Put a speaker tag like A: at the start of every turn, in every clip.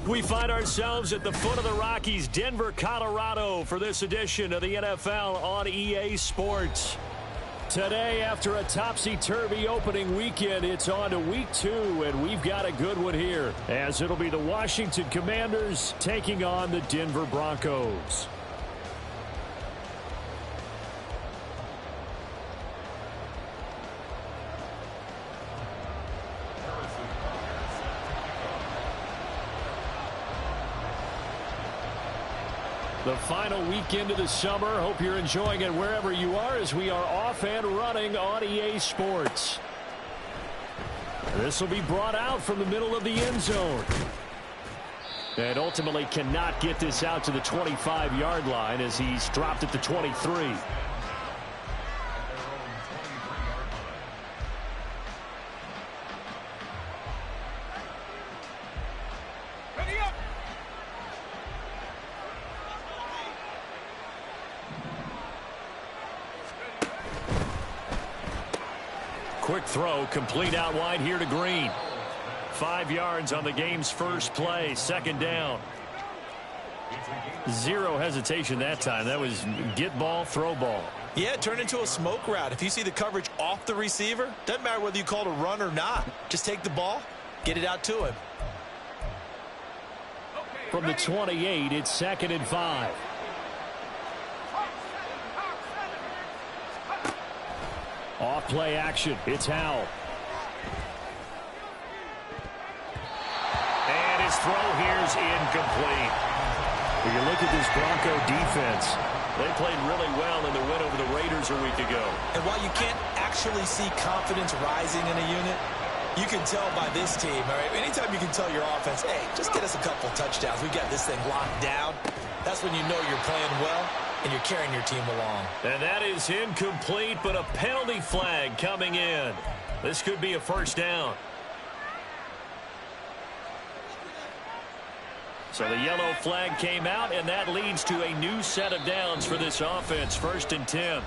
A: We find ourselves at the foot of the Rockies, Denver, Colorado, for this edition of the NFL on EA Sports. Today, after a topsy-turvy opening weekend, it's on to week 2, and we've got a good one here, as it'll be the Washington Commanders taking on the Denver Broncos. The final weekend of the summer. Hope you're enjoying it wherever you are as we are off and running on EA Sports. This will be brought out from the middle of the end zone. And ultimately cannot get this out to the 25-yard line as he's dropped at the 23. Quick throw, complete out wide here to Green. 5 yards on the game's first play, second down. Zero hesitation that time. That was get ball, throw ball.
B: Yeah, it turned into a smoke route. If you see the coverage off the receiver, doesn't matter whether you call it a run or not. Just take the ball, get it out to him.
A: From the 28, it's 2nd and 5. Off play action. It's Howell. And his throw here's incomplete. When you look at this Bronco defense, they played really well in the win over the Raiders a week ago.
B: And while you can't actually see confidence rising in a unit, you can tell by this team, all right? Anytime you can tell your offense, hey, just get us a couple touchdowns. We got this thing locked down. That's when you know you're playing well and you're carrying your team along.
A: And that is incomplete, but a penalty flag coming in. This could be a first down. So the yellow flag came out, and that leads to a new set of downs for this offense. 1st and 10.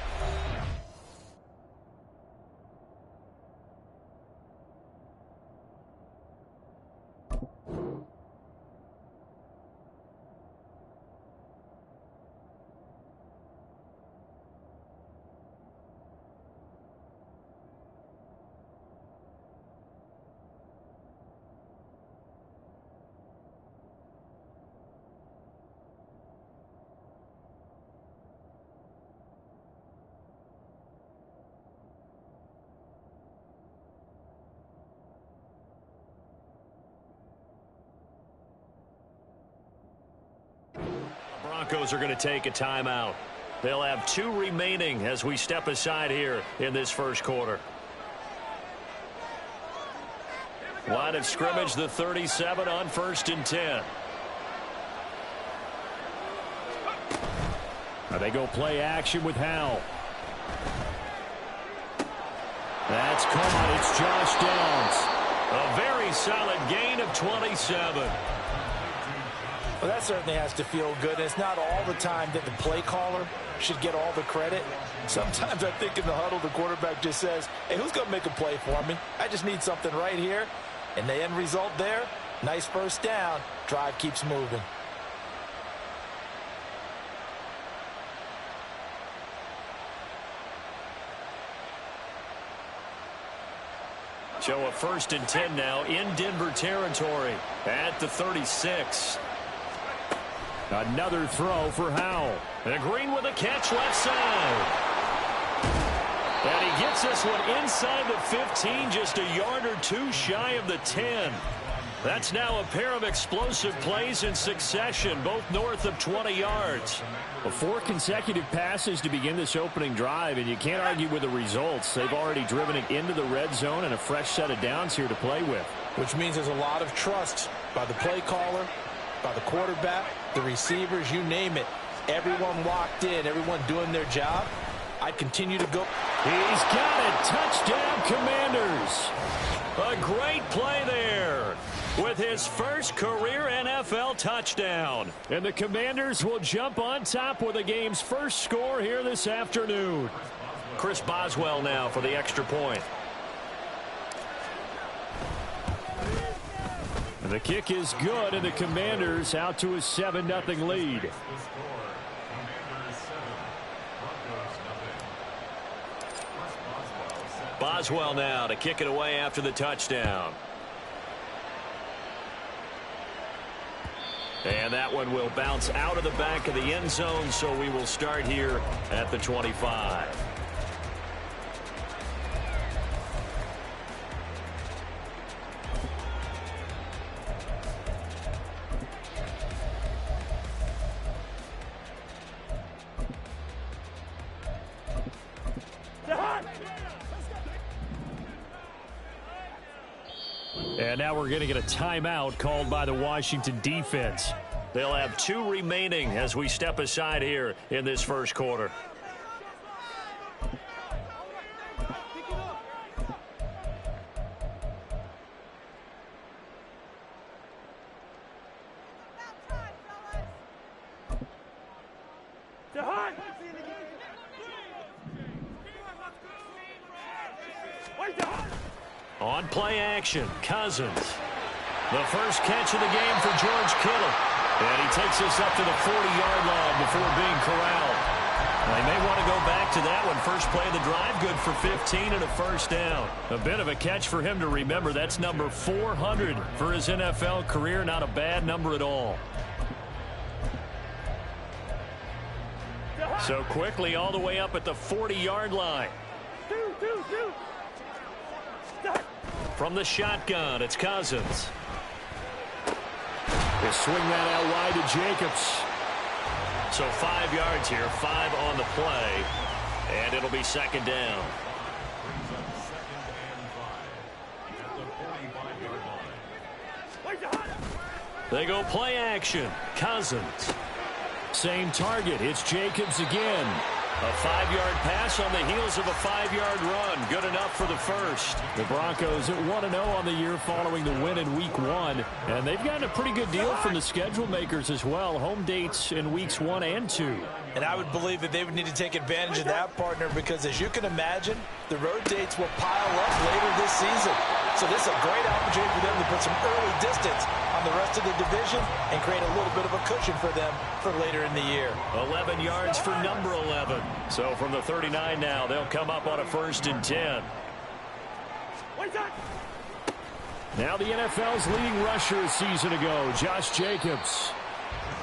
A: Broncos are going to take a timeout. They'll have 2 remaining as we step aside here in this first quarter. Line of scrimmage, the 37 on 1st and 10. They go play action with Howell. That's caught. It's Josh Downs. A very solid gain of 27.
B: Well, that certainly has to feel good. And it's not all the time that the play caller should get all the credit. Sometimes I think in the huddle, the quarterback just says, hey, who's going to make a play for me? I just need something right here. And the end result there, nice first down. Drive keeps moving.
A: So a 1st and 10 now in Denver territory at the 36. Another throw for Howell. And Green with a catch left side. And he gets this one inside the 15, just a yard or two shy of the 10. That's now a pair of explosive plays in succession, both north of 20 yards. Well, 4 consecutive passes to begin this opening drive, and you can't argue with the results. They've already driven it into the red zone and a fresh set of downs here to play with.
B: Which means there's a lot of trust by the play caller, by the quarterback, the receivers, you name it. Everyone locked in, everyone doing their job. I'd continue to go.
A: He's got it. Touchdown, Commanders. A great play there with his first career NFL touchdown. And the Commanders will jump on top with the game's first score here this afternoon. Chris Boswell now for the extra point. And the kick is good, and the Commanders out to a 7-0 lead. Boswell now to kick it away after the touchdown. And that one will bounce out of the back of the end zone, so we will start here at the 25. And now we're going to get a timeout called by the Washington defense. They'll have 2 remaining as we step aside here in this first quarter. On play action, Cousins. The first catch of the game for George Kittle. And he takes us up to the 40-yard line before being corralled. They may want to go back to that one. First play of the drive, good for 15 and a first down. A bit of a catch for him to remember. That's number 400 for his NFL career. Not a bad number at all. So quickly all the way up at the 40-yard line. From the shotgun, it's Cousins. They swing that out wide to Jacobs. So 5 yards here, 5 on the play, and it'll be second down. They go play action. Cousins. Same target. It's Jacobs again. A 5-yard pass on the heels of a 5-yard run. Good enough for the first. The Broncos at 1-0 on the year following the win in Week 1. And they've gotten a pretty good deal from the schedule makers as well. Home dates in Weeks 1 and 2.
B: And I would believe that they would need to take advantage of that, partner, because as you can imagine, the road dates will pile up later this season. So this is a great opportunity for them to put some early distance on the rest of the division and create a little bit of a cushion for them for later in the year.
A: 11 yards for number 11. So from the 39 now, they'll come up on a 1st and 10. Now the NFL's leading rusher a season ago, Josh Jacobs.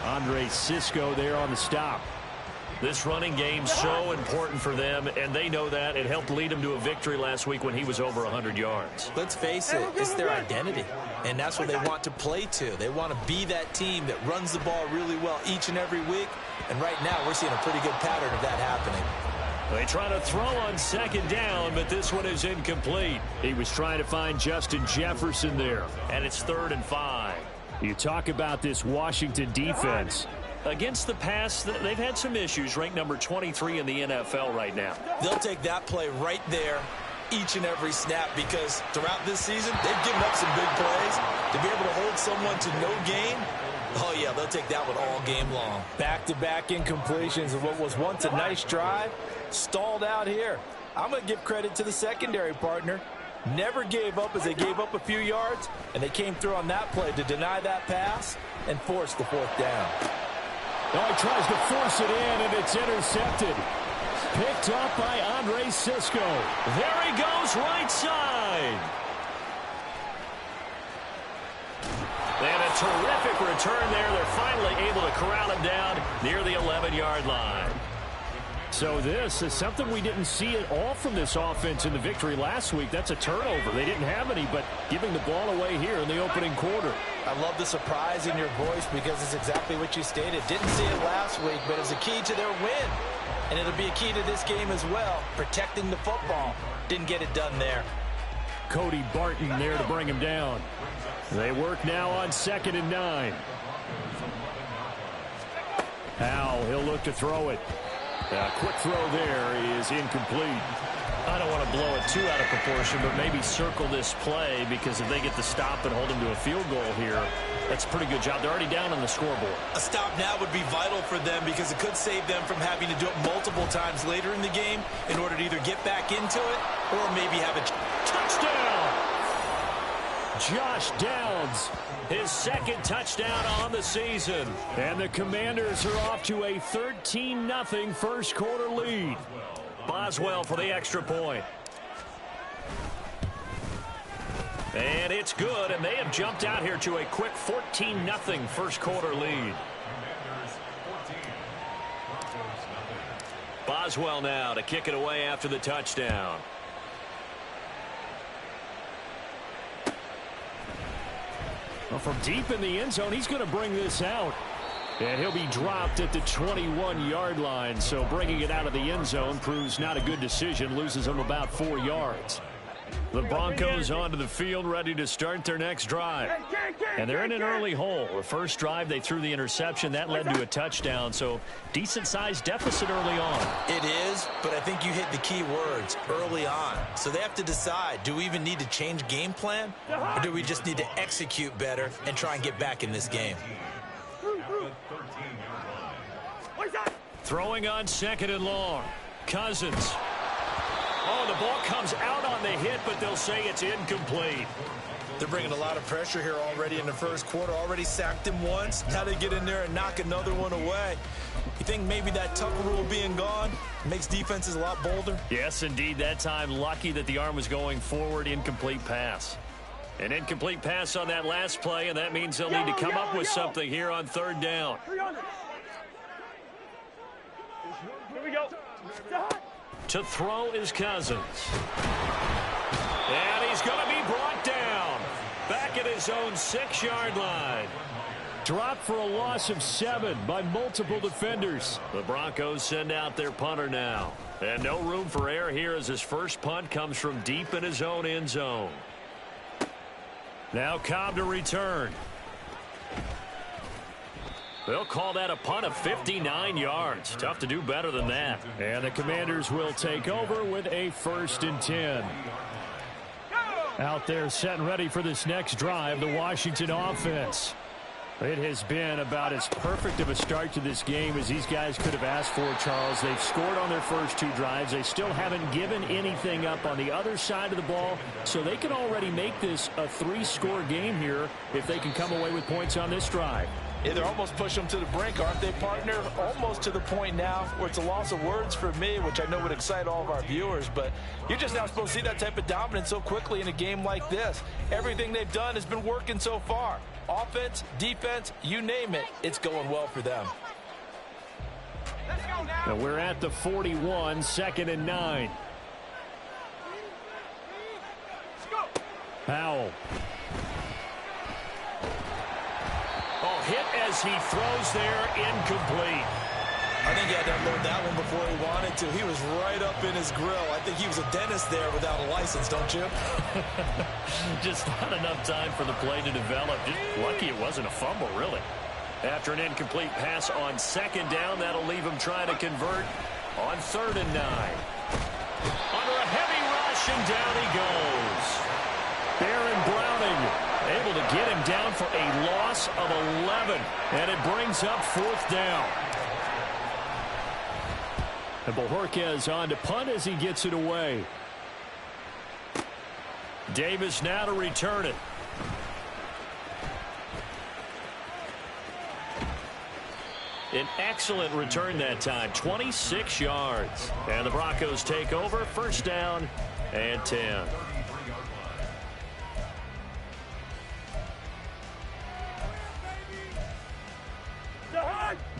A: Andre Cisco there on the stop. This running game so important for them, and they know that. It helped lead them to a victory last week when he was over 100 yards.
B: Let's face it, it's their identity, and that's what they want to play to. They want to be that team that runs the ball really well each and every week, and right now we're seeing a pretty good pattern of that happening.
A: They try to throw on second down, but this one is incomplete. He was trying to find Justin Jefferson there, and it's 3rd and 5. You talk about this Washington defense. against the pass, they've had some issues, ranked number 23 in the NFL right now.
B: They'll take that play right there each and every snap because throughout this season, they've given up some big plays. To be able to hold someone to no gain, oh, yeah, they'll take that one all game long.
C: Back-to-back incompletions of what was once a nice drive, stalled out here. I'm going to give credit to the secondary partner. Never gave up as they gave up a few yards, and they came through on that play to deny that pass and force the fourth down.
A: Oh, he tries to force it in, and it's intercepted. Picked up by Andre Cisco. There he goes, right side. And a terrific return there. They're finally able to corral him down near the 11-yard line. So this is something we didn't see at all from this offense in the victory last week. That's a turnover. They didn't have any, but giving the ball away here in the opening quarter.
C: I love the surprise in your voice because it's exactly what you stated. Didn't see it last week, but it's a key to their win. And it'll be a key to this game as well, protecting the football. Didn't get it done there.
A: Cody Barton there to bring him down. They work now on 2nd and 9. Howell, he'll look to throw it. A quick throw there is incomplete. I don't want to blow it too out of proportion, but maybe circle this play because if they get the stop and hold him to a field goal here, that's a pretty good job. They're already down on the scoreboard.
B: A stop now would be vital for them because it could save them from having to do it multiple times later in the game in order to either get back into it or maybe have a
A: touchdown. Josh Downs, his 2nd touchdown on the season. And the Commanders are off to a 13-0 first quarter lead. Boswell for the extra point. And it's good, and they have jumped out here to a quick 14-0 first quarter lead. Boswell now to kick it away after the touchdown. Well, from deep in the end zone, he's going to bring this out. And he'll be dropped at the 21-yard line. So bringing it out of the end zone proves not a good decision. Loses him about 4 yards. The Broncos onto the field, ready to start their next drive. And they're in an early hole. The first drive, they threw the interception. That led to a touchdown. So decent-sized deficit early on.
B: It is, but I think you hit the key words, early on. So they have to decide, do we even need to change game plan? Or do we just need to execute better and try and get back in this game?
A: Throwing on 2nd and long. Cousins. Oh, the ball comes out on the hit, but they'll say it's incomplete.
B: They're bringing a lot of pressure here already in the first quarter. Already sacked him once. Now they get in there and knock another one away. You think maybe that Tucker rule being gone makes defenses a lot bolder?
A: Yes, indeed. That time, lucky that the arm was going forward. Incomplete pass. An incomplete pass on that last play, and that means they'll need to come up with something here on 3rd down.
D: Here we go.
A: To throw is Cousins. And he's going to be brought down. Back at his own 6-yard line. Dropped for a loss of 7 by multiple defenders. The Broncos send out their punter now. And no room for error here as his first punt comes from deep in his own end zone. Now Cobb to return. They'll call that a punt of 59 yards. Tough to do better than that. And the Commanders will take over with a 1st and 10. Out there set and ready for this next drive, the Washington offense. It has been about as perfect of a start to this game as these guys could have asked for, Charles. They've scored on their first 2 drives. They still haven't given anything up on the other side of the ball, so they can already make this a 3-score game here if they can come away with points on this drive.
C: Yeah, they're almost pushing them to the brink, aren't they, partner? Almost to the point now where it's a loss of words for me, which I know would excite all of our viewers, but you're just not supposed to see that type of dominance so quickly in a game like this. Everything they've done has been working so far. Offense, defense, you name it, it's going well for them.
A: Now we're at the 41, 2nd and 9. Howell. Oh, hit as he throws there, incomplete.
B: I think he had to unload that one before he wanted to. He was right up in his grill. I think he was a dentist there without a license, don't you?
A: Just not enough time for the play to develop. Just lucky it wasn't a fumble, really. After an incomplete pass on second down, that'll leave him trying to convert on 3rd and 9. Under a heavy rush, and down he goes. Baron Browning able to get him down for a loss of 11, and it brings up 4th down. And Bojorquez on to punt as he gets it away. Davis now to return it. An excellent return that time, 26 yards. And the Broncos take over, 1st down and 10.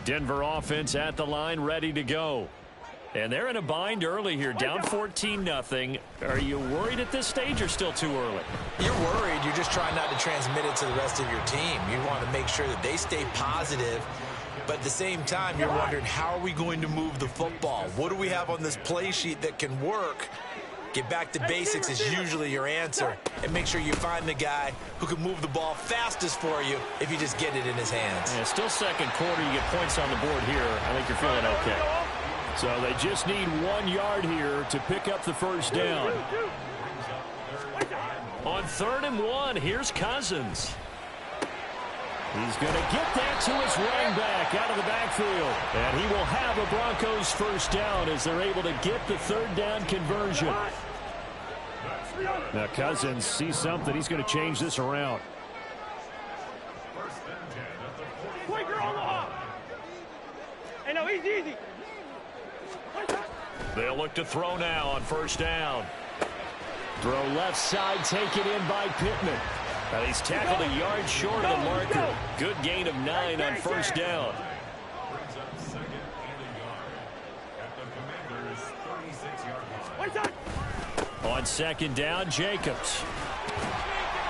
A: Denver offense at the line, ready to go. And they're in a bind early here, down 14-0. Are you worried at this stage or still too early?
B: You're worried. You're just trying not to transmit it to the rest of your team. You want to make sure that they stay positive. But at the same time, you're wondering, how are we going to move the football? What do we have on this play sheet that can work? Get back to basics is usually your answer. And make sure you find the guy who can move the ball fastest for you if you just get it in his hands.
A: Yeah, still 2nd quarter. You get points on the board here. I think you're feeling okay. So they just need 1 yard here to pick up the 1st down. On 3rd and 1, here's Cousins. He's going to get that to his running back out of the backfield. And he will have a Broncos 1st down as they're able to get the 3rd down conversion. Now Cousins sees something. He's going to change this around.
D: Hey, no, easy.
A: They'll look to throw now on 1st down. Throw left side, taken in by Pittman. Now he's tackled a yard short of the marker. Good gain of 9 on 1st down. On 2nd down, Jacobs.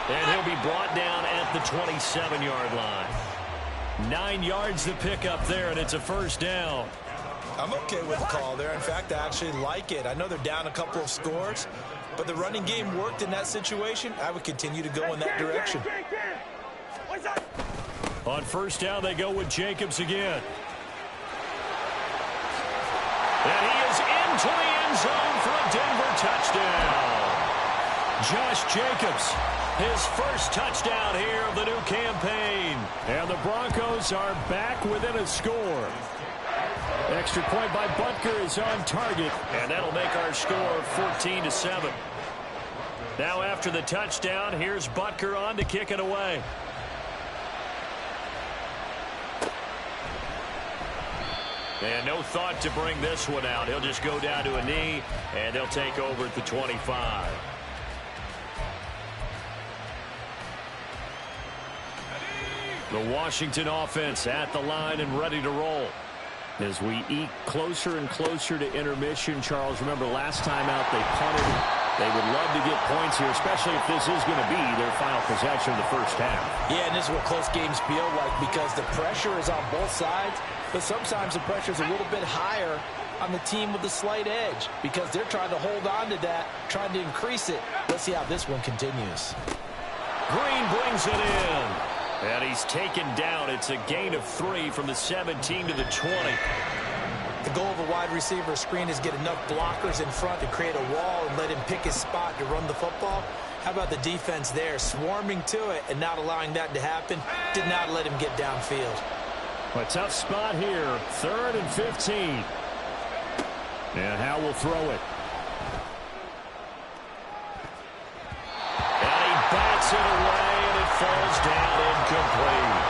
A: And he'll be brought down at the 27-yard line. 9 yards to pick up there, and it's a 1st down.
B: I'm okay with the call there. In fact, I actually like it. I know they're down a couple of scores, but the running game worked in that situation. I would continue to go in that direction.
A: On 1st down, they go with Jacobs again. And he is into the end zone for a Denver touchdown. Josh Jacobs, his 1st touchdown here of the new campaign. And the Broncos are back within a score. Extra point by Butker is on target, and that'll make our score 14-7. Now after the touchdown, here's Butker on to kick it away. And no thought to bring this one out. He'll just go down to a knee, and they'll take over at the 25. The Washington offense at the line and ready to roll. As we eat closer and closer to intermission, Charles, remember last time out they punted. They would love to get points here, especially if this is going to be their final possession of the 1st half.
C: Yeah, and this is what close games feel like because the pressure is on both sides, but sometimes the pressure is a little bit higher on the team with the slight edge because they're trying to hold on to that, trying to increase it. Let's see how this one continues.
A: Green brings it in. And he's taken down. It's a gain of 3 from the 17 to the 20.
B: The goal of a wide receiver screen is get enough blockers in front to create a wall and let him pick his spot to run the football. How about the defense there, swarming to it and not allowing that to happen? Did not let him get downfield.
A: A tough spot here. 3rd and 15. And Howe will throw it. And he bats it away, and it falls down incomplete.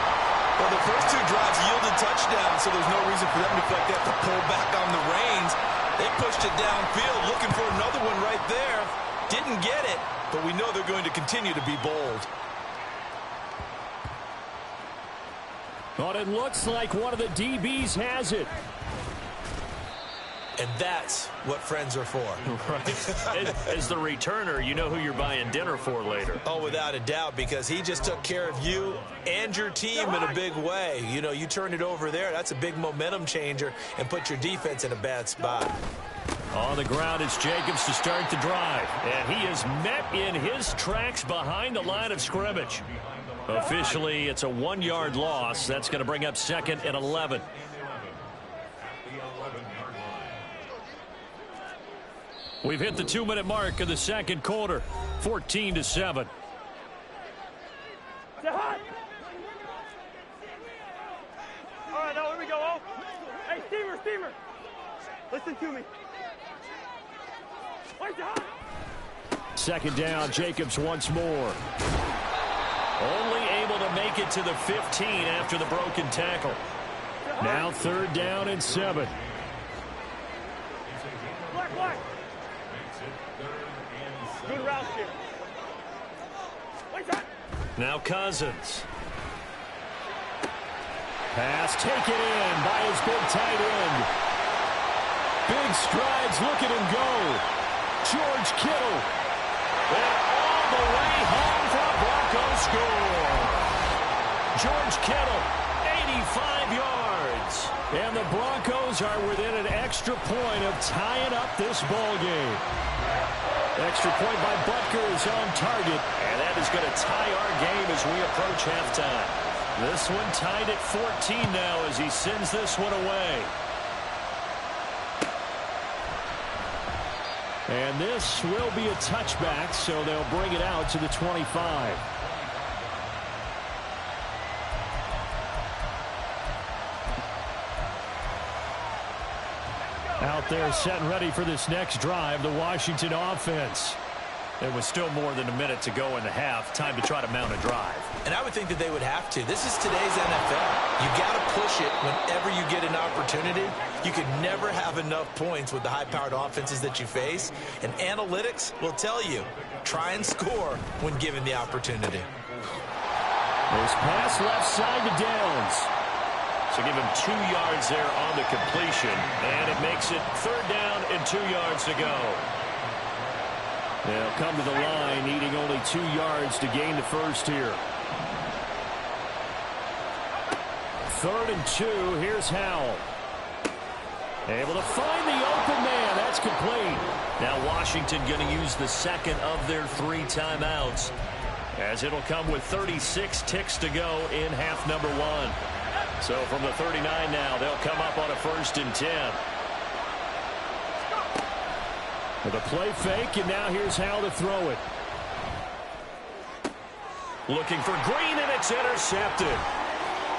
B: Well, the first 2 drives yielded touchdowns, so there's no reason for them to feel like they have to pull back on the reins. They pushed it downfield, looking for another one right there. Didn't get it, but we know they're going to continue to be bold.
A: But it looks like one of the DBs has it.
B: And that's what friends are for.
A: Right. As the returner, you know who you're buying dinner for later.
B: Oh, without a doubt, because he just took care of you and your team in a big way. You know, you turned it over there. That's a big momentum changer and put your defense in a bad spot.
A: On the ground, it's Jacobs to start the drive. And he is met in his tracks behind the line of scrimmage. Officially, it's a 1-yard loss. That's going to bring up 2nd and 11. We've hit the 2-minute mark of the second quarter. 14-7.
D: All right, now here we go. Oh. Hey, Steamer. Listen to me.
A: Second down, Jacobs once more. Only able to make it to the 15 after the broken tackle. Now 3rd down and 7.
D: Black. Good route here.
A: Now Cousins. Pass taken in by his big tight end. Big strides, look at him go. George Kittle. And all the way home for a Broncos score. George Kittle, 85 yards. And the Broncos are within an extra point of tying up this ball game. Extra point by Butker is on target. And that is going to tie our game as we approach halftime. This one tied at 14 now as he sends this one away. And this will be a touchback, so they'll bring it out to the 25. Out there set and ready for this next drive, the Washington offense. There was still more than a minute to go in the half. Time to try to mount a drive.
B: And I would think that they would have to. This is today's NFL. You got to push it whenever you get an opportunity. You can never have enough points with the high-powered offenses that you face. And analytics will tell you, try and score when given the opportunity.
A: This pass left side to Downs. So give him 2 yards there on the completion. And it makes it 3rd down and 2 yards to go. They'll come to the line, needing only 2 yards to gain the first here. 3rd and 2. Here's Howell. Able to find the open man. That's complete. Now Washington going to use the second of their 3 timeouts, as it'll come with 36 ticks to go in half number 1. So from the 39 now, they'll come up on a 1st and 10. With a play fake, and now here's how to throw it. Looking for Green, and it's intercepted.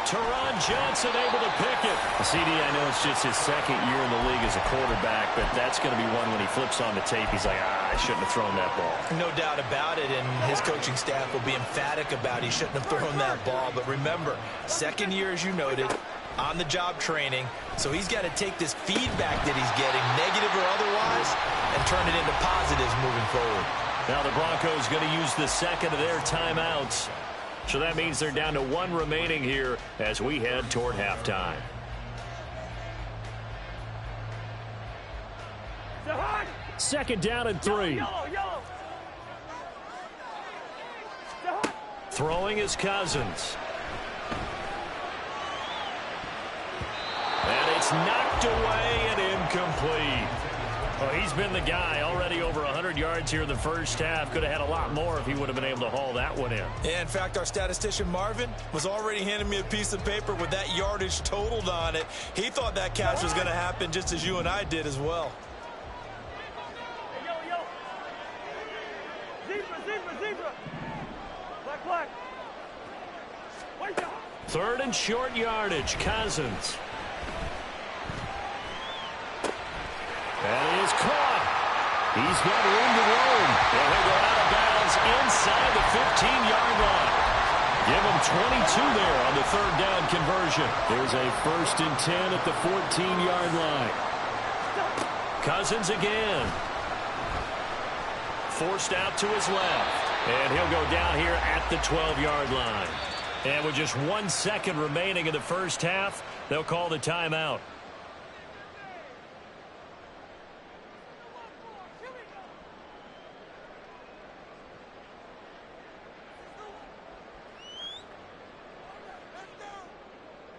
A: Teron Johnson able to pick it. CD, I know it's just his 2nd year in the league as a quarterback, but that's going to be one when he flips on the tape, he's like, I shouldn't have thrown that ball.
B: No doubt about it, and his coaching staff will be emphatic about he shouldn't have thrown that ball. But remember, 2nd year, as you noted, on-the-job training, so he's got to take this feedback that he's getting, negative or otherwise, and turn it into positives moving forward.
A: Now the Broncos going to use the second of their timeouts. So that means they're down to 1 remaining here as we head toward halftime. Second down and 3. Throwing is Cousins. And it's knocked away and incomplete. Well, he's been the guy already over 100 yards here in the first half. Could have had a lot more if he would have been able to haul that one in.
B: Yeah, in fact, our statistician Marvin was already handing me a piece of paper with that yardage totaled on it. He thought that catch was going to happen just as you and I did as well.
D: Zebra. Black.
A: 3rd and short yardage, Cousins. And he is caught. He's got room to roam. And he'll go out of bounds inside the 15-yard line. Give him 22 there on the 3rd down conversion. There's a 1st and 10 at the 14-yard line. Cousins again. Forced out to his left. And he'll go down here at the 12-yard line. And with just 1 second remaining in the first half, they'll call the timeout.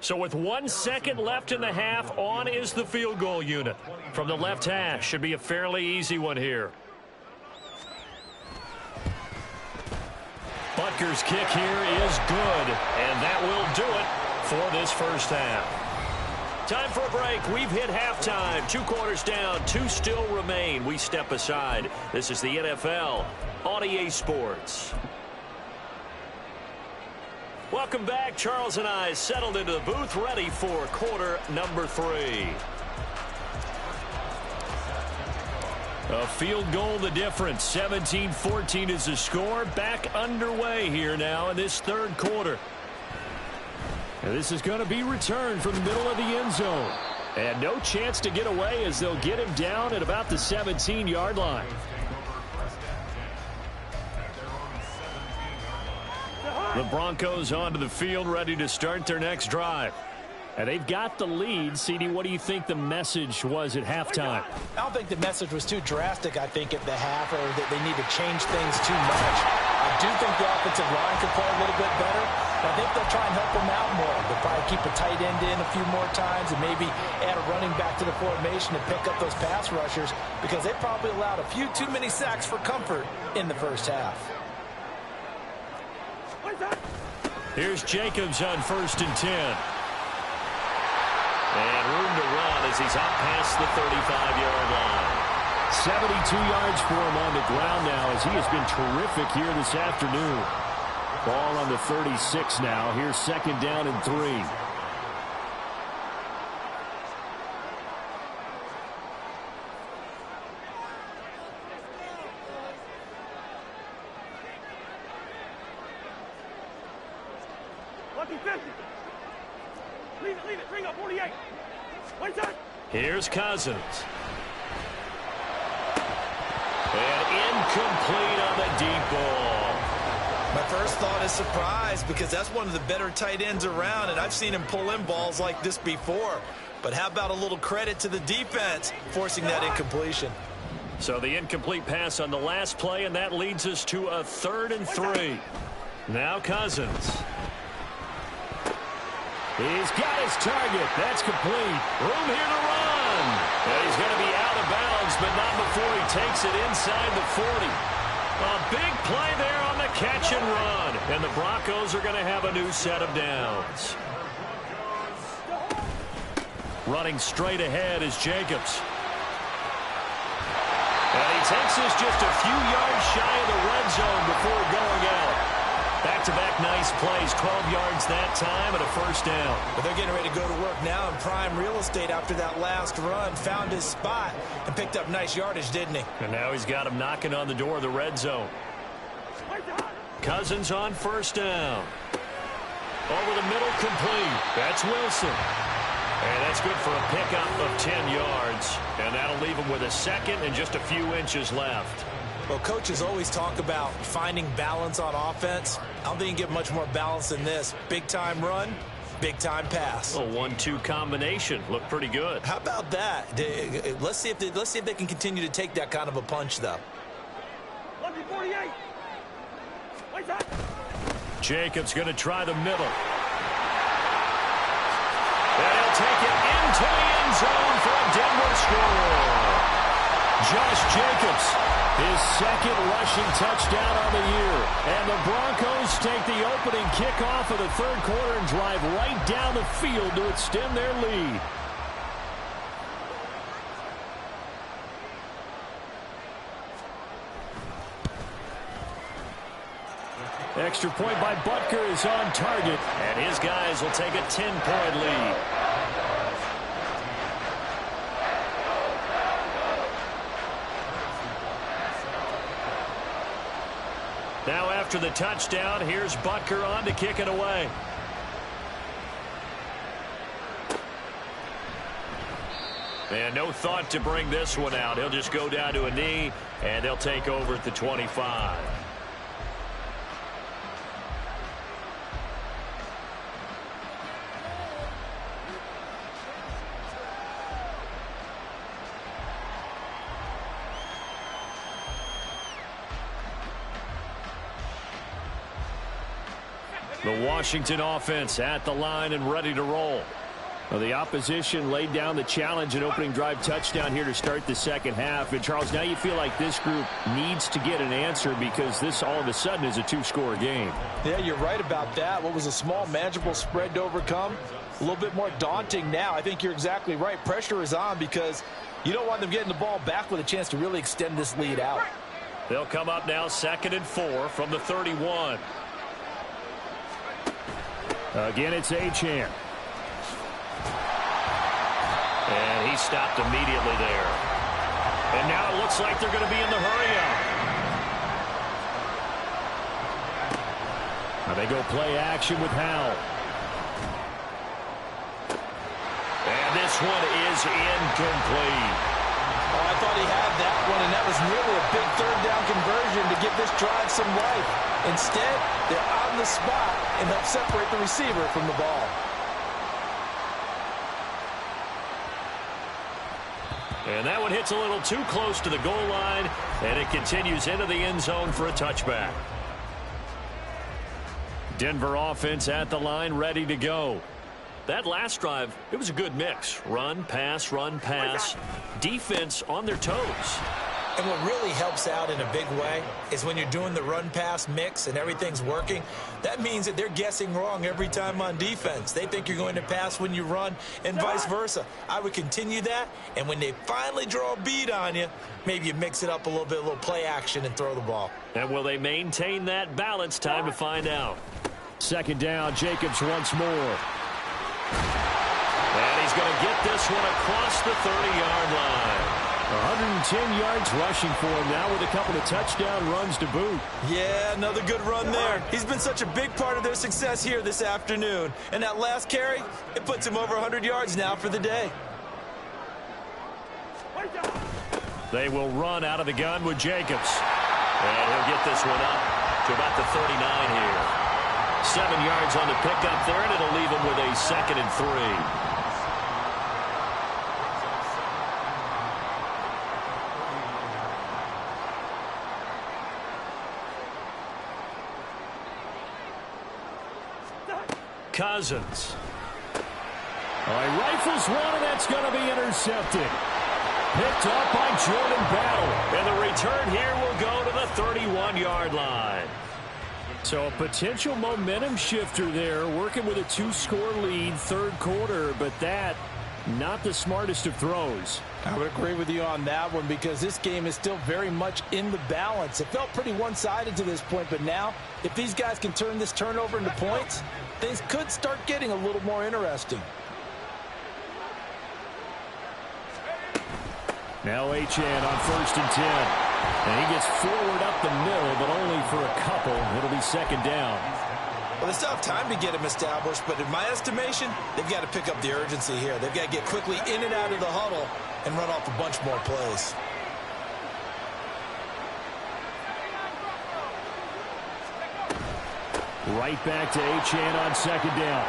A: So with 1 second left in the half, on is the field goal unit. From the left hash, should be a fairly easy one here. Butker Packers kick here is good, and that will do it for this first half. Time for a break. We've hit halftime. 2 quarters down, 2 still remain. We step aside. This is the NFL on EA Sports. Welcome back. Charles and I settled into the booth, ready for quarter number 3. A field goal the difference. 17-14 is the score. Back underway here now in this third quarter. And this is going to be returned from the middle of the end zone. And no chance to get away as they'll get him down at about the 17-yard line. The Broncos onto the field, ready to start their next drive. And they've got the lead. CD, what do you think the message was at halftime?
C: I don't think the message was too drastic, I think, at the half, or that they need to change things too much. I do think the offensive line could play a little bit better. I think they'll try and help them out more. They'll probably keep a tight end in a few more times and maybe add a running back to the formation to pick up those pass rushers, because they probably allowed a few too many sacks for comfort in the first half.
A: Here's Jacobs on 1st and 10. And room to run as he's out past the 35-yard line. 72 yards for him on the ground now as he has been terrific here this afternoon. Ball on the 36 now. Here's 2nd down and 3.
D: Lucky 50. Leave it. Bring up 48. One time.
A: Here's Cousins. And incomplete on the deep ball.
B: My first thought is surprise, because that's one of the better tight ends around, and I've seen him pull in balls like this before. But how about a little credit to the defense forcing that incompletion?
A: So the incomplete pass on the last play, and that leads us to a 3rd and 3. Now Cousins. He's got his target. That's complete. Room here to run. And he's going to be out of bounds, but not before he takes it inside the 40. A big play there on the catch and run. And the Broncos are going to have a new set of downs. Running straight ahead is Jacobs. And he takes this just a few yards shy of the red zone before going out. Back-to-back nice plays, 12 yards that time and a 1st down.
B: But they're getting ready to go to work now in prime real estate after that last run. Found his spot and picked up nice yardage, didn't he?
A: And now he's got him knocking on the door of the red zone. Cousins on 1st down. Over the middle, complete. That's Wilson. And that's good for a pickup of 10 yards. And that'll leave him with a 2nd and just a few inches left.
B: Well, coaches always talk about finding balance on offense. I don't think you get much more balance than this. Big-time run, big-time pass.
A: A 1-2 combination. Looked pretty good.
B: How about that? Let's see if they can continue to take that kind of a punch, though.
D: Lucky 48. One time.
A: Jacobs going to try the middle. And he'll take it into the end zone for a Denver score. Josh Jacobs, his 2nd rushing touchdown on the year. And the Broncos take the opening kickoff of the 3rd quarter and drive right down the field to extend their lead. Extra point by Butker is on target. And his guys will take a 10-point lead. Now after the touchdown, here's Butker on to kick it away. And no thought to bring this one out. He'll just go down to a knee, and they'll take over at the 25. The Washington offense at the line and ready to roll. Well, the opposition laid down the challenge and opening drive touchdown here to start the second half. And, Charles, now you feel like this group needs to get an answer because this all of a sudden is a two-score game.
C: Yeah, you're right about that. What was a small, manageable spread to overcome? A little bit more daunting now. I think you're exactly right. Pressure is on because you don't want them getting the ball back with a chance to really extend this lead out.
A: They'll come up now 2nd and 4 from the 31. Again, it's Achane. And he stopped immediately there. And now it looks like they're going to be in the hurry-up. Now they go play action with Howell. And this one is incomplete.
C: Oh, I thought he had that one, and that was nearly a big third-down conversion to give this drive some life. Instead, they're on the spot and help separate the receiver from the ball.
A: And that one hits a little too close to the goal line, and it continues into the end zone for a touchback. Denver offense at the line, ready to go. That last drive, it was a good mix. Run, pass, defense on their toes.
B: And what really helps out in a big way is when you're doing the run-pass mix and everything's working, that means that they're guessing wrong every time on defense. They think you're going to pass when you run and vice versa. I would continue that, and when they finally draw a bead on you, maybe you mix it up a little bit, a little play action and throw the ball.
A: And will they maintain that balance? Time to find out. 2nd down, Jacobs once more. And he's going to get this one across the 30-yard line. 110 yards rushing for him now with a couple of touchdown runs to boot.
B: Yeah, another good run there. He's been such a big part of their success here this afternoon. And that last carry, it puts him over 100 yards now for the day.
A: They will run out of the gun with Jacobs. And he'll get this one up to about the 39 here. 7 yards on the pickup there, and it'll leave him with a 2nd and 3. Cousins. All right, rifles one, and that's going to be intercepted. Picked up by Jordan Battle. And the return here will go to the 31-yard line. So a potential momentum shifter there, working with a 2-score lead, 3rd quarter, but that, not the smartest of throws.
C: I would agree with you on that one because this game is still very much in the balance. It felt pretty one-sided to this point, but now, if these guys can turn this turnover into points, things could start getting a little more interesting.
A: Now Achane on 1st and 10. And he gets forward up the middle, but only for a couple. It'll be 2nd down.
B: Well, they still have time to get him established, but in my estimation, they've got to pick up the urgency here. They've got to get quickly in and out of the huddle and run off a bunch more plays.
A: Right back to Achane on 2nd down.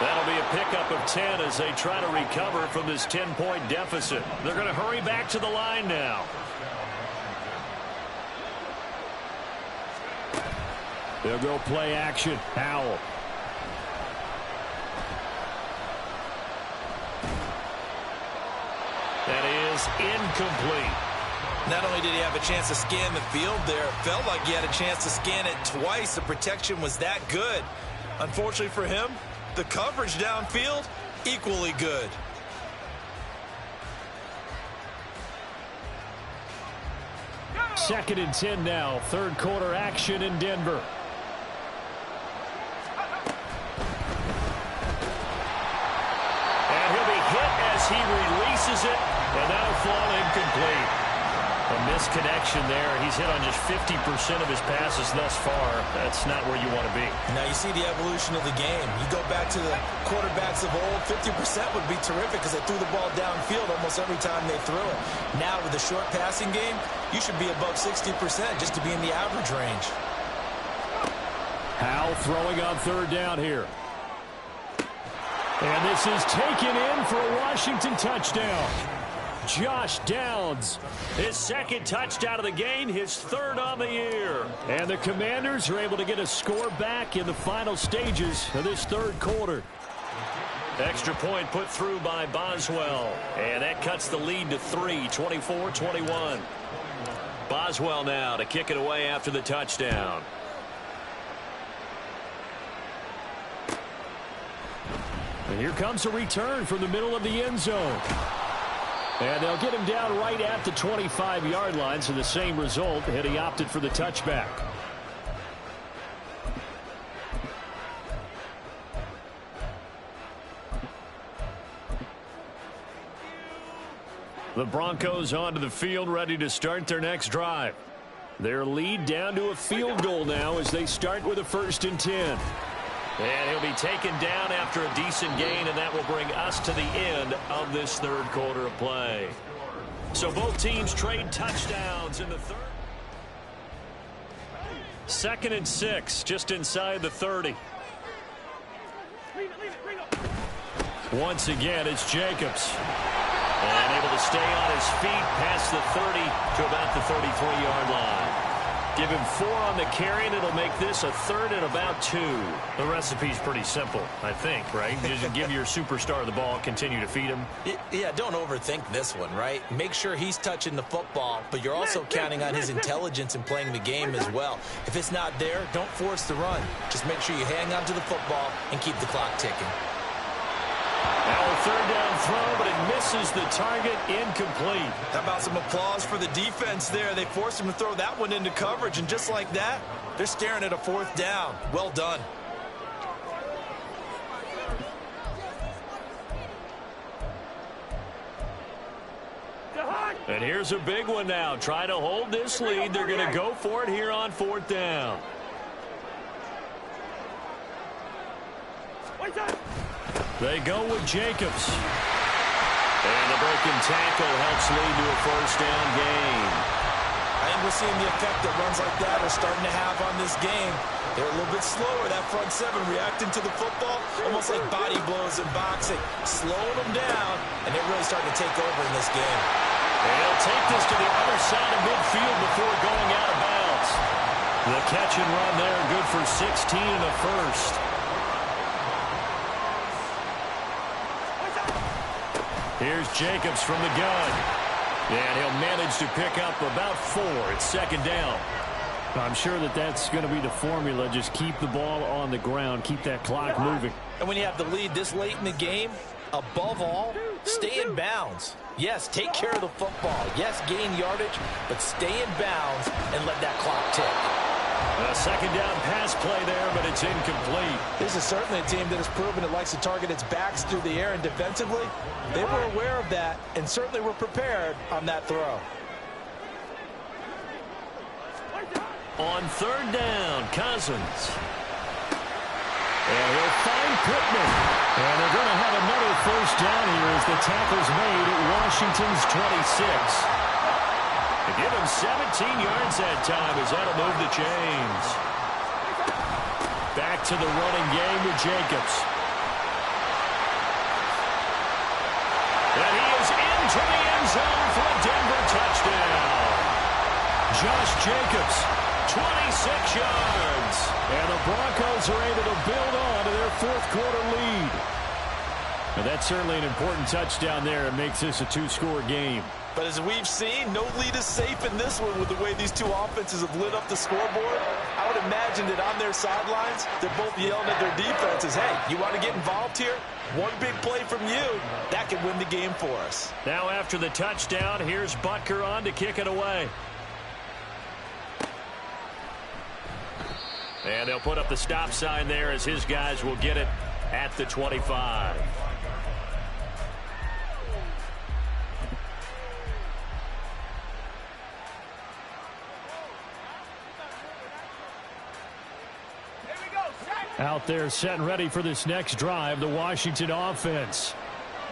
A: That'll be a pickup of 10 as they try to recover from this 10-point deficit. They're going to hurry back to the line now. They'll go play action. Howell. That is incomplete.
B: Not only did he have a chance to scan the field there, it felt like he had a chance to scan it twice. The protection was that good. Unfortunately for him, the coverage downfield, equally good.
A: Second and 10 now. 3rd quarter action in Denver. And he'll be hit as he releases it, and that'll fall incomplete. A misconnection there. He's hit on just 50% of his passes thus far. That's not where you want to be.
B: Now you see the evolution of the game. You go back to the quarterbacks of old, 50% would be terrific because they threw the ball downfield almost every time they threw it. Now with the short passing game, you should be above 60% just to be in the average range.
A: Howell throwing on 3rd down here. And this is taken in for a Washington touchdown. Josh Downs, his 2nd touchdown of the game, his 3rd on the year. And the Commanders are able to get a score back in the final stages of this 3rd quarter. Extra point put through by Boswell. And that cuts the lead to 3, 24-21. Boswell now to kick it away after the touchdown. And here comes a return from the middle of the end zone. And they'll get him down right at the 25-yard line, so the same result had he opted for the touchback. The Broncos onto the field, ready to start their next drive. Their lead down to a field goal now as they start with a 1st and 10. And he'll be taken down after a decent gain, and that will bring us to the end of this third quarter of play. So both teams trade touchdowns in the third. 2nd and 6, just inside the 30. Once again, it's Jacobs. And able to stay on his feet past the 30 to about the 33-yard line. Give him 4 on the carry, and it'll make this a 3rd and about 2. The recipe's pretty simple, I think, right? Just give your superstar the ball, continue to feed him.
B: Yeah, don't overthink this one, right? Make sure he's touching the football, but you're also counting on his intelligence in playing the game as well. If it's not there, don't force the run. Just make sure you hang on to the football and keep the clock ticking.
A: Now a 3rd down throw, but it misses the target, incomplete.
B: How about some applause for the defense there? They forced him to throw that one into coverage, and just like that, they're staring at a 4th down. Well done.
A: And here's a big one now. Trying to hold this lead. They're going to go for it here on 4th down. They go with Jacobs. And the broken tackle helps lead to a 1st down gain.
B: I think we're seeing the effect that runs like that are starting to have on this game. They're a little bit slower, that front 7 reacting to the football, almost like body blows in boxing, slowing them down, and they're really starting to take over in this game.
A: And he'll take this to the other side of midfield before going out of bounds. The catch and run there, good for 16 and a 1st. Here's Jacobs from the gun. And he'll manage to pick up about 4. It's 2nd down. I'm sure that's going to be the formula. Just keep the ball on the ground. Keep that clock moving.
B: And when you have the lead this late in the game, above all, stay in bounds. Yes, take care of the football. Yes, gain yardage, but stay in bounds and let that clock tick.
A: A 2nd down pass play there, but it's incomplete.
B: This is certainly a team that has proven it likes to target its backs through the air, and defensively, they were aware of that and certainly were prepared on that throw.
A: On 3rd down, Cousins. And he'll find Pittman. And they're going to have another 1st down here as the tackle's made at Washington's 26. To give him 17 yards that time as that'll move the chains. Back to the running game with Jacobs. And he is into the end zone for a Denver touchdown. Josh Jacobs, 26 yards. And the Broncos are able to build on to their 4th quarter lead. And that's certainly an important touchdown there. It makes this a 2-score game.
B: But as we've seen, no lead is safe in this one with the way these two offenses have lit up the scoreboard. I would imagine that on their sidelines, they're both yelling at their defenses, hey, you want to get involved here? One big play from you, that could win the game for us.
A: Now after the touchdown, here's Butker on to kick it away. And they'll put up the stop sign there as his guys will get it at the 25. Out there set and ready for this next drive, the Washington offense.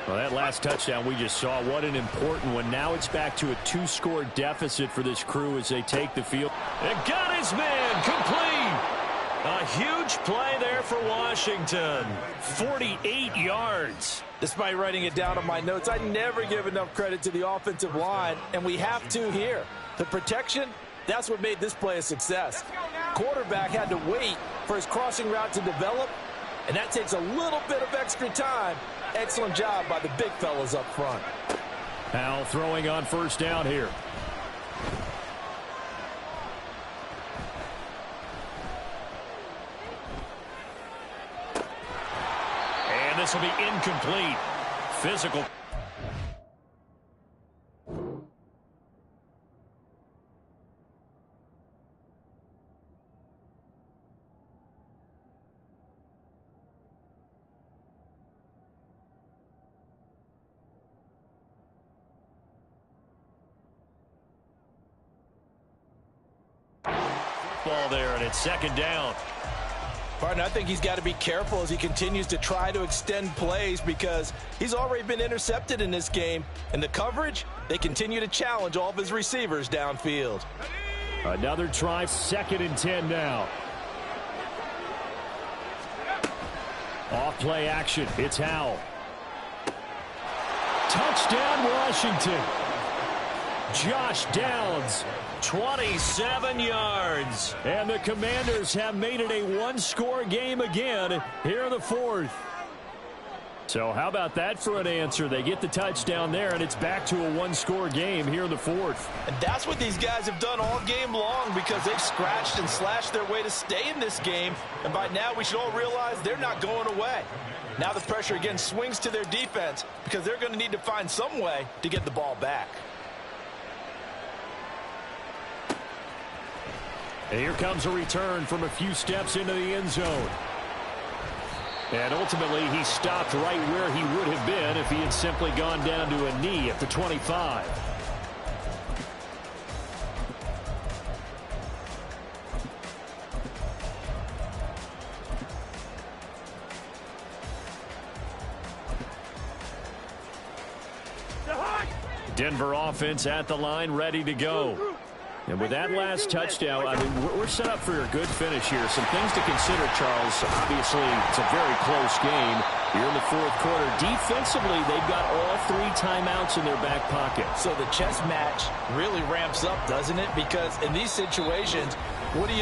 A: Well, that last touchdown we just saw, what an important one. Now it's back to a 2-score deficit for this crew as they take the field. And got his man complete. A huge play there for Washington. 48 yards.
B: Despite writing it down on my notes, I never give enough credit to the offensive line, and we have to here. The protection, that's what made this play a success. Quarterback had to wait for his crossing route to develop, and that takes a little bit of extra time.
C: Excellent job by the big fellas up front.
A: Now throwing on first down here. And this will be incomplete. Physical. Ball there, and it's second down.
C: Partner, I think he's got to be careful as he continues to try to extend plays because he's already been intercepted in this game. And the coverage, they continue to challenge all of his receivers downfield.
A: Another try, 2nd and 10 now. Off play action, it's Howell. Touchdown, Washington. Josh Downs, 27 yards. And the Commanders have made it a one-score game again here in the 4th. So how about that for an answer? They get the touchdown there, and it's back to a one-score game here in the 4th.
C: And that's what these guys have done all game long because they've scratched and slashed their way to stay in this game. And by now, we should all realize they're not going away. Now the pressure again swings to their defense because they're going to need to find some way to get the ball back.
A: And here comes a return from a few steps into the end zone. And ultimately, he stopped right where he would have been if he had simply gone down to a knee at the 25. Denver offense at the line, ready to go. And with that last touchdown, I mean, we're set up for a good finish here. Some things to consider, Charles. Obviously, it's a very close game. Here in the 4th quarter, defensively, they've got all 3 timeouts in their back pocket.
C: So the chess match really ramps up, doesn't it? Because in these situations, what do?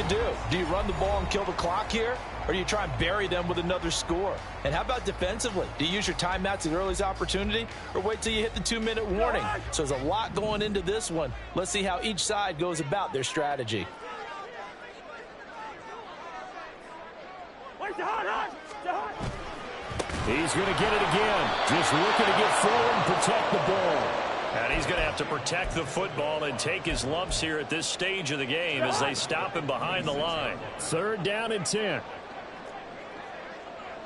C: Do you run the ball and kill the clock here? Or do you try and bury them with another score? And how about defensively? Do you use your timeouts at earliest opportunity or wait till you hit the 2-minute warning? So there's a lot going into this one. Let's see how each side goes about their strategy.
A: He's going to get it again. Just looking to get forward and protect the ball. And he's going to have to protect the football and take his lumps here at this stage of the game as they stop him behind the line. 3rd down and 10.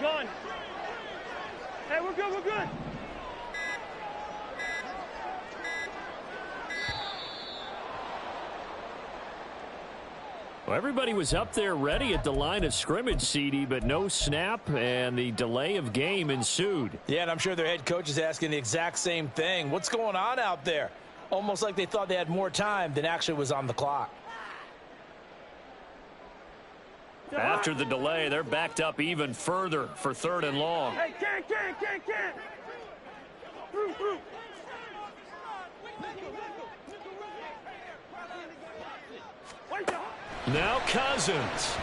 D: Gone. Hey, we're good, we're good.
A: Well, everybody was up there ready at the line of scrimmage, CD, but no snap, and the delay of game ensued.
C: Yeah, and I'm sure their head coach is asking the exact same thing. What's going on out there? Almost like they thought they had more time than actually was on the clock.
A: After the delay, they're backed up even further for 3rd and long.
D: Hey, can't.
A: Now Cousins.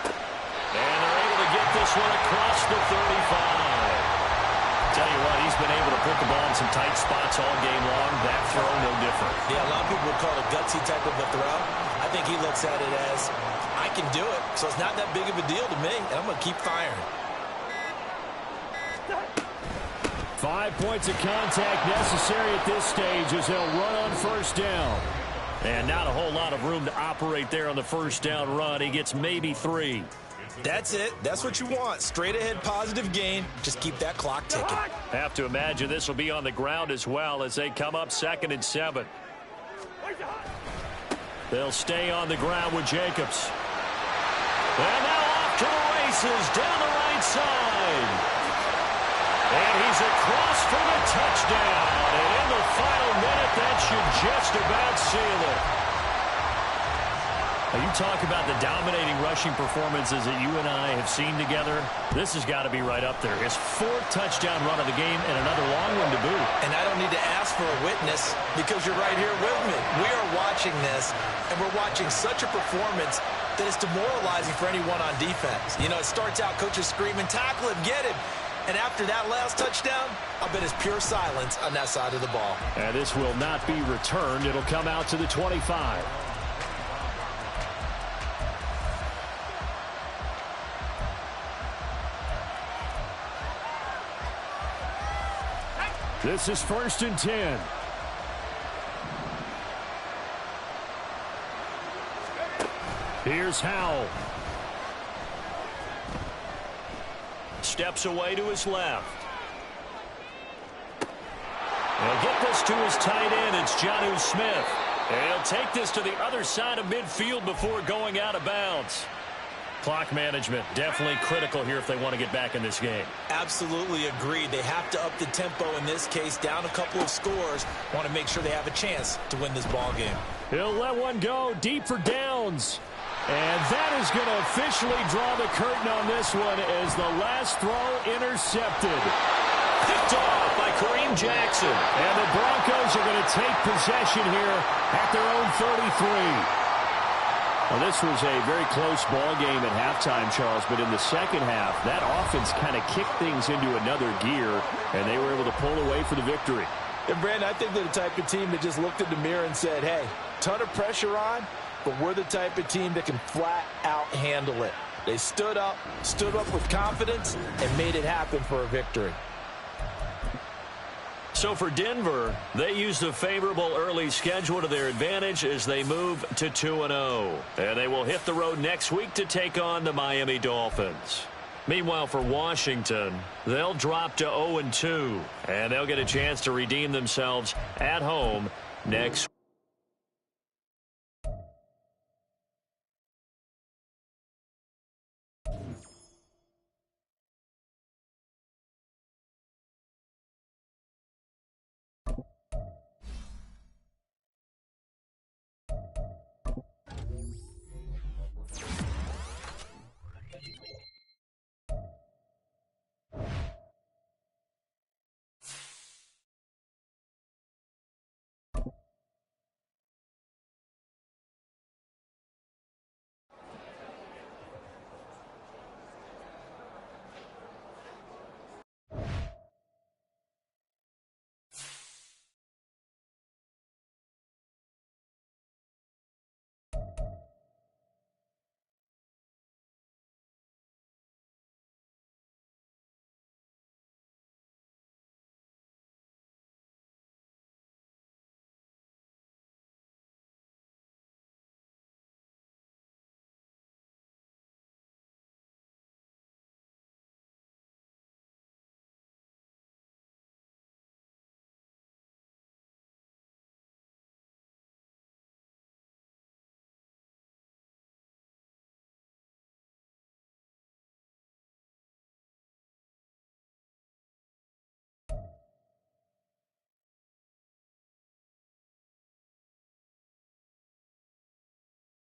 A: And they're able to get this one across the 35. Tell you what, he's been able to put the ball in some tight spots all game long. That throw, no different.
B: Yeah, a lot of people would call it a gutsy type of a throw. I think he looks at it as, I can do it, so it's not that big of a deal to me, and I'm going to keep firing.
A: 5 points of contact necessary at this stage as they'll run on first down. And not a whole lot of room to operate there on the first down run. He gets maybe 3.
B: That's it. That's what you want. Straight ahead positive gain. Just keep that clock ticking.
A: Have to imagine this will be on the ground as well as they come up 2nd and 7. They'll stay on the ground with Jacobs. And now off to the races down the right side. And he's across for the touchdown. And in the final minute, that should just about seal it. Now, you talk about the dominating rushing performances that you and I have seen together. This has got to be right up there. His 4th touchdown run of the game and another long one to boot.
B: And I don't need to ask for a witness because you're right here with me. We are watching this, and we're watching such a performance that is demoralizing for anyone on defense. You know, it starts out coaches screaming, tackle him, get him. And after that last touchdown, I'll bet it's pure silence on that side of the ball.
A: And this will not be returned. It'll come out to the 25. This is 1st and 10. Here's Howell. Steps away to his left. He'll get this to his tight end. It's Jonnu Smith. And he'll take this to the other side of midfield before going out of bounds. Clock management definitely critical here if they want to get back in this game.
B: Absolutely agreed. They have to up the tempo in this case, down a couple of scores. Want to make sure they have a chance to win this ball game.
A: He'll let one go deep for downs. And that is going to officially draw the curtain on this one as the last throw intercepted. Picked off by Kareem Jackson. And the Broncos are going to take possession here at their own 33. Well, this was a very close ball game at halftime, Charles, but in the second half, that offense kind of kicked things into another gear, and they were able to pull away for the victory.
C: And, Brandon, I think they're the type of team that just looked in the mirror and said, hey, ton of pressure on, but we're the type of team that can flat out handle it. They stood up with confidence, and made it happen for a victory.
A: So for Denver, they used a favorable early schedule to their advantage as they move to 2-0. And they will hit the road next week to take on the Miami Dolphins. Meanwhile, for Washington, they'll drop to 0-2. And they'll get a chance to redeem themselves at home next week.